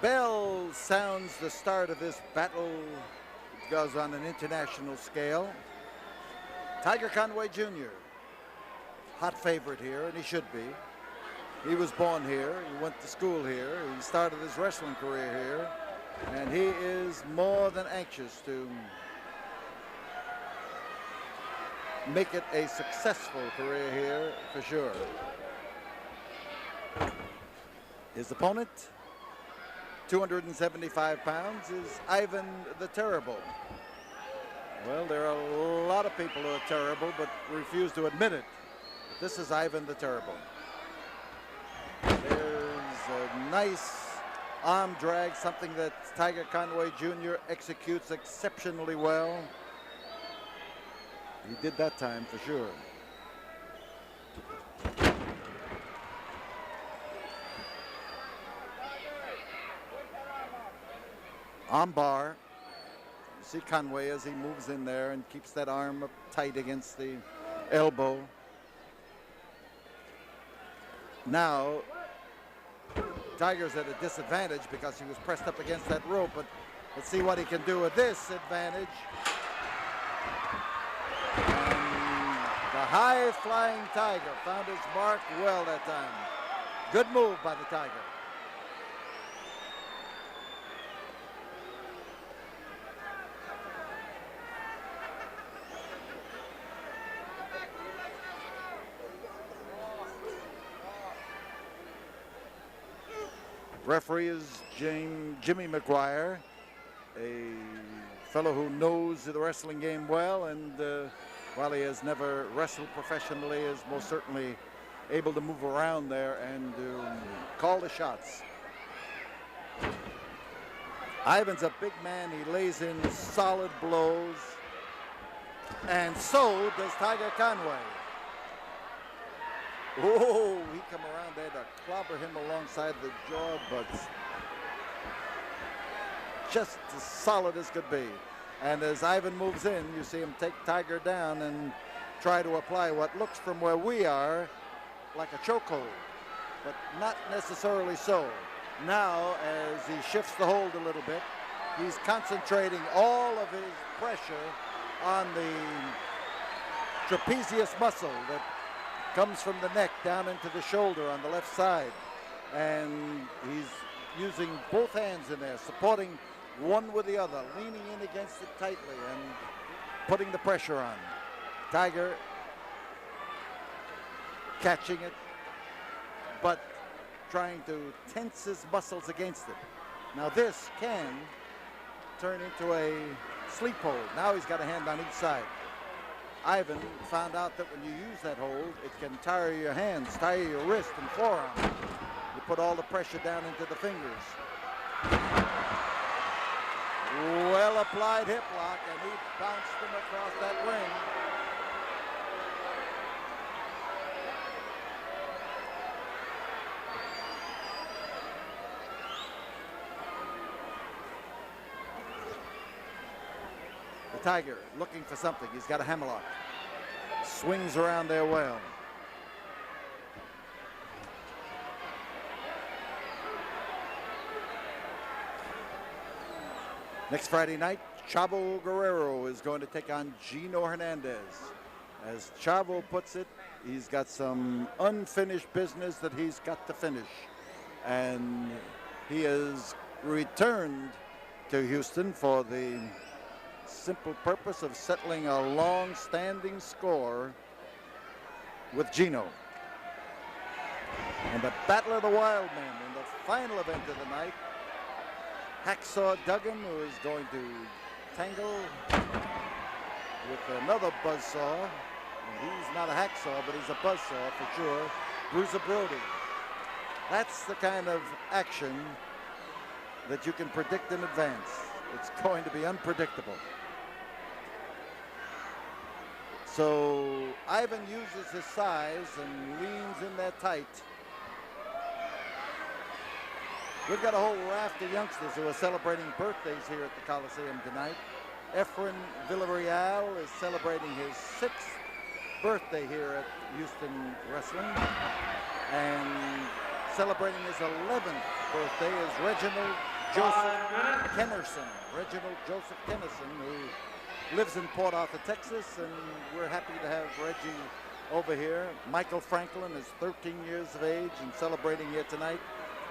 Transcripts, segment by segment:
bell sounds the start of this battle. It goes on an international scale. Tiger Conway Jr., hot favorite here, and he should be. He was born here, he went to school here, he started his wrestling career here, and he is more than anxious to make it a successful career here for sure. His opponent, 275 pounds, is Ivan the Terrible. Well, there are a lot of people who are terrible but refuse to admit it. But this is Ivan the Terrible. There's a nice arm drag, something that Tiger Conway Jr. executes exceptionally well. He did that time for sure. Arm bar. You see Conway as he moves in there and keeps that arm up tight against the elbow. Now, Tiger's at a disadvantage because he was pressed up against that rope, but let's see what he can do with this advantage. The high-flying Tiger found his mark well that time. Good move by the Tiger. Referee is Jimmy McGuire, a fellow who knows the wrestling game well, and while he has never wrestled professionally, is most certainly able to move around there and call the shots. Ivan's a big man. He lays in solid blows, and so does Tiger Conway. Oh, he come around there to clobber him alongside the jaw, but just as solid as could be. And as Ivan moves in, you see him take Tiger down and try to apply what looks from where we are like a chokehold, but not necessarily so. Now, as he shifts the hold a little bit, he's concentrating all of his pressure on the trapezius muscle that comes from the neck down into the shoulder on the left side. And he's using both hands in there, supporting one with the other, leaning in against it tightly and putting the pressure on. Tiger catching it, but trying to tense his muscles against it. Now this can turn into a sleep hold. Now he's got a hand on each side. Ivan found out that when you use that hold, it can tire your hands, tire your wrist and forearm. You put all the pressure down into the fingers. Well applied hip lock, and he bounced him across that ring. The Tiger looking for something. He's got a hammerlock. Swings around there well. Next Friday night, Chavo Guerrero is going to take on Gino Hernandez. As Chavo puts it, he's got some unfinished business that he's got to finish. And he has returned to Houston for the simple purpose of settling a long-standing score with Gino. And the Battle of the Wild Men in the final event of the night, Hacksaw Duggan, who is going to tangle with another buzzsaw. And he's not a hacksaw, but he's a buzzsaw for sure. Bruiser Brody. That's the kind of action that you can predict in advance. It's going to be unpredictable. So Ivan uses his size and leans in there tight. We've got a whole raft of youngsters who are celebrating birthdays here at the Coliseum tonight. Efren Villarreal is celebrating his 6th birthday here at Houston Wrestling. And celebrating his 11th birthday is Reginald Joseph Kennerson, Reginald Joseph Kennerson, who lives in Port Arthur, Texas, and we're happy to have Reggie over here. Michael Franklin is 13 years of age and celebrating here tonight.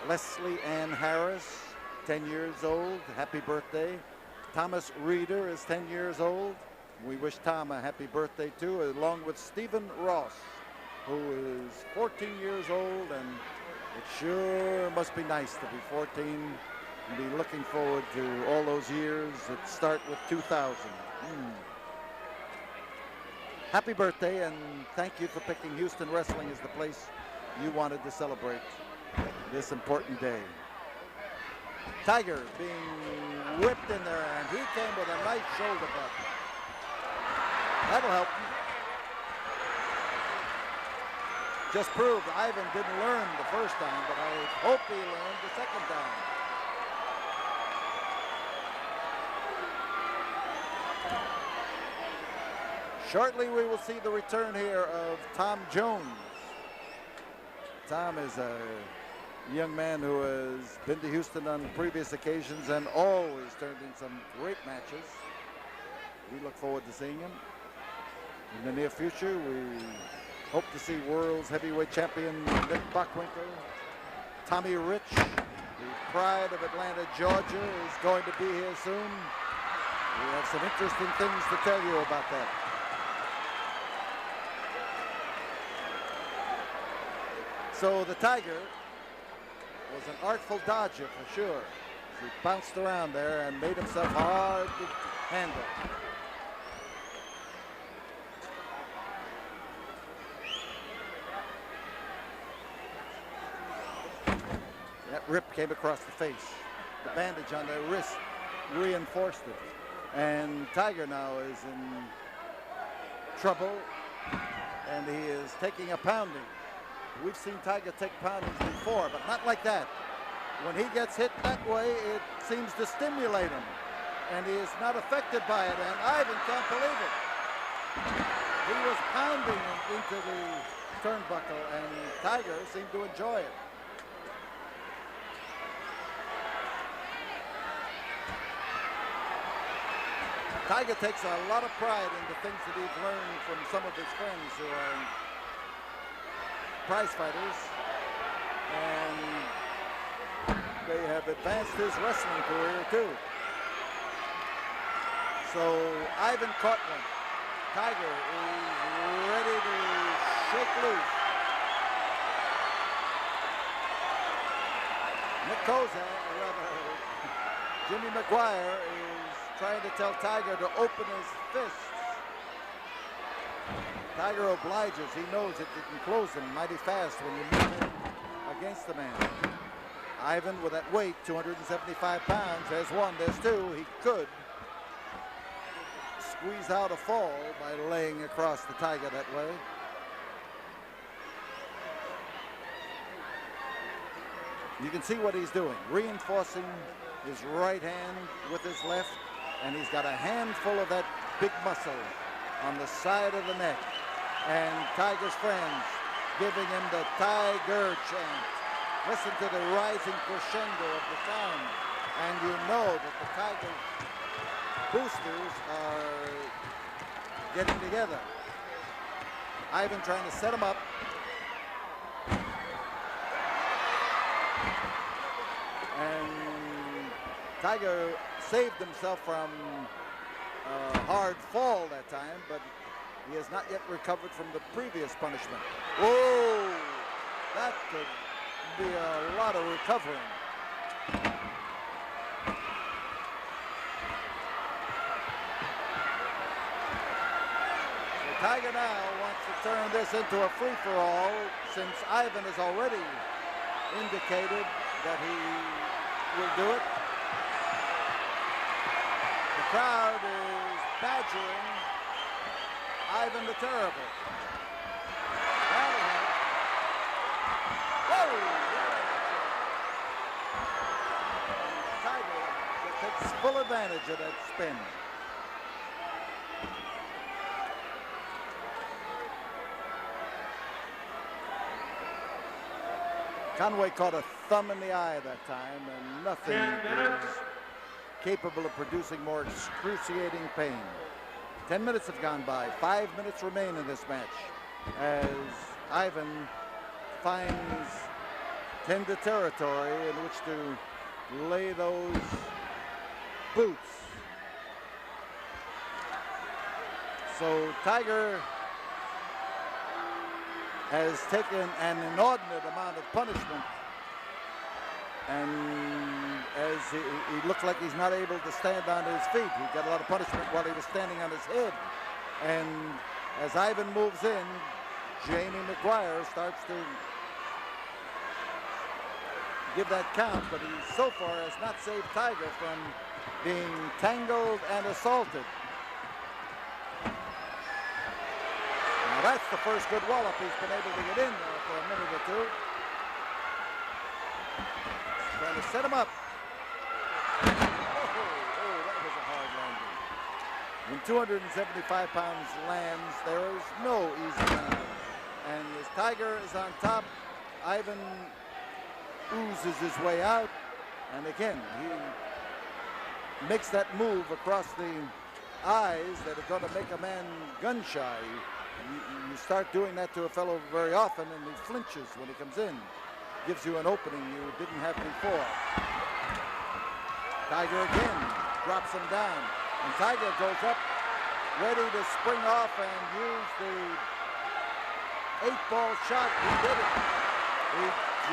Leslie Ann Harris, 10 years old, happy birthday. Thomas Reeder is 10 years old. We wish Tom a happy birthday too, along with Stephen Ross, who is 14 years old, and it sure must be nice to be 14 and be looking forward to all those years that start with 2000. Happy birthday, and thank you for picking Houston Wrestling as the place you wanted to celebrate this important day. Tiger being whipped in there, and he came with a nice shoulder butt. That'll help him. Just proved Ivan didn't learn the first time, but I hope he learned the second time. Shortly we will see the return here of Tom Jones. Tom is a young man who has been to Houston on previous occasions and always turned in some great matches. We look forward to seeing him. In the near future, we hope to see World's Heavyweight Champion Nick Bockwinkel. Tommy Rich, the pride of Atlanta, Georgia, is going to be here soon. We have some interesting things to tell you about that. So the Tiger was an artful dodger for sure. He bounced around there and made himself hard to handle. That rip came across the face. The bandage on the wrist reinforced it. And Tiger now is in trouble, and he is taking a pounding. We've seen Tiger take poundings before, but not like that. When he gets hit that way, it seems to stimulate him, and he is not affected by it, and Ivan can't believe it. He was pounding into the turnbuckle, and Tiger seemed to enjoy it. Tiger takes a lot of pride in the things that he's learned from some of his friends who are prize fighters, and they have advanced his wrestling career too. So Ivan caught one. Tiger is ready to shake loose. Nick Kozak, or rather Jimmy McGuire, is trying to tell Tiger to open his fists. Tiger obliges. He knows that you can close him mighty fast when you move in against the man. Ivan, with that weight, 275 pounds, has one, there's two. He could squeeze out a fall by laying across the Tiger that way. You can see what he's doing, reinforcing his right hand with his left, and he's got a handful of that big muscle on the side of the neck. And Tiger's friends giving him the Tiger chant. Listen to the rising crescendo of the sound, and you know that the Tiger boosters are getting together. Ivan trying to set him up. And Tiger saved himself from a hard fall that time, but he has not yet recovered from the previous punishment. Whoa! That could be a lot of recovering. So Tiger now wants to turn this into a free-for-all, since Ivan has already indicated that he will do it. The crowd is badgering Ivan the Terrible. Whoa! Tiger takes full advantage of that spin. Conway caught a thumb in the eye that time, and nothing is capable of producing more excruciating pain. 10 minutes have gone by. 5 minutes remain in this match as Ivan finds tender territory in which to lay those boots. So Tiger has taken an inordinate amount of punishment, and as he looked like he's not able to stand on his feet. He got a lot of punishment while he was standing on his head. And as Ivan moves in, Jamie McGuire starts to give that count, but he so far has not saved Tiger from being tangled and assaulted. Now that's the first good wallop he's been able to get in there for a minute or two. Trying to set him up. Oh, that was a hard landing. When 275 pounds lands, there is no easy landing. And as Tiger is on top, Ivan oozes his way out. And again, he makes that move across the eyes that are going to make a man gun shy. You start doing that to a fellow very often, and he flinches when he comes in. Gives you an opening you didn't have before. Tiger again drops him down, and Tiger goes up ready to spring off and use the 8-ball shot. He did it. He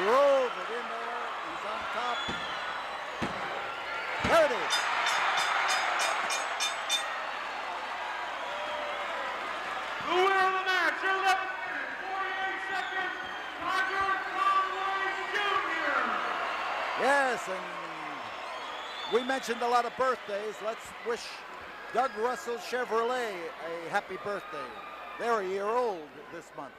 drove it in there. He's on top. There it is. The winner of the match, 11 minutes, 48 seconds, Tiger Conway Jr. Yes, and we mentioned a lot of birthdays. Let's wish Doug Russell Chevrolet a happy birthday. They're a year old this month.